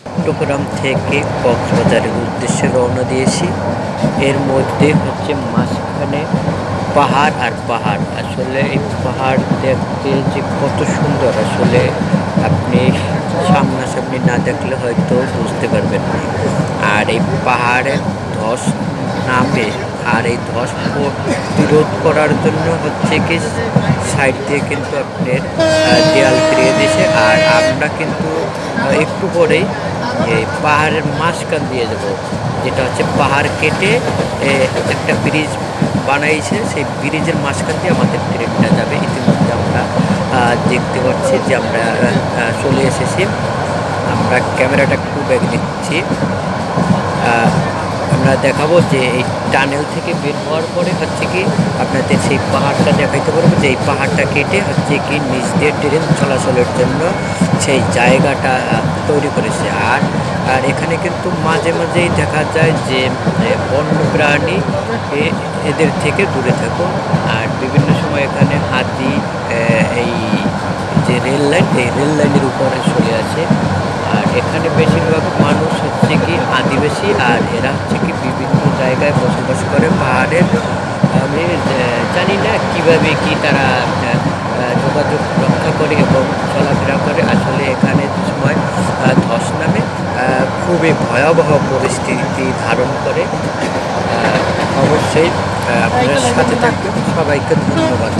চট্টগ্রাম থেকে কক্সবাজারের উদ্দেশ্যে রওনা দিয়েছি। এর মধ্যে হচ্ছে মাঝখানে পাহাড় আর পাহাড়। আসলে এই পাহাড় দেখতে যে কত সুন্দর, আসলে আপনি সামনাসামনি না দেখলে হয়তো বুঝতে পারবেন না। আর এই পাহাড়ের ধস নামে, আর এই ধস প্রতিরোধ করার জন্য হচ্ছে কি সাইড দিয়ে কিন্তু আপনার দেয়াল ফিরিয়ে দিয়েছে। আর আমরা কিন্তু একটু পরেই এই পাহাড়ের মাঝখান দিয়ে যাব, যেটা হচ্ছে পাহাড় কেটে একটা ব্রিজ বানাইছে। সেই ব্রিজের মাঝখান দিয়ে আমাদের ট্রেনটা যাবে। ইতিমধ্যে আমরা দেখতে পাচ্ছি যে আমরা চলে এসেছি। আমরা ক্যামেরাটা একটু ব্যাক নিচ্ছি। আমরা দেখাবো যে এই টানেল থেকে বের হওয়ার পরে হচ্ছে কি আপনাদের সেই পাহাড়টা দেখাইতে পারবো, যে এই পাহাড়টা কেটে হচ্ছে কি নিচ দিয়ে ট্রেন চলাচলের জন্য সেই জায়গাটা তৈরি করেছে। আর আর এখানে কিন্তু মাঝে মাঝেই দেখা যায় যে বন্য প্রাণী এদের থেকে দূরে থাকুন। আর বিভিন্ন সময় এখানে হাতি এই যে রেল লাইন, এই রেল লাইনের উপরে চলে আসে। আর এখানে বেশিরভাগ মানুষ হচ্ছে কি আদিবাসী, আর এরা হচ্ছে কি বিভিন্ন জায়গায় বসবাস করে পাহাড়ের। আমি জানি না কিভাবে কি তারা যোগাযোগ রক্ষা করে এবং চলাফেরা করে। আসলে এখানে যে সময় ধস নামে খুবই ভয়াবহ পরিস্থিতি ধারণ করে। অবশ্যই আপনার সাথে থাকবেন। সবাইকে ধন্যবাদ।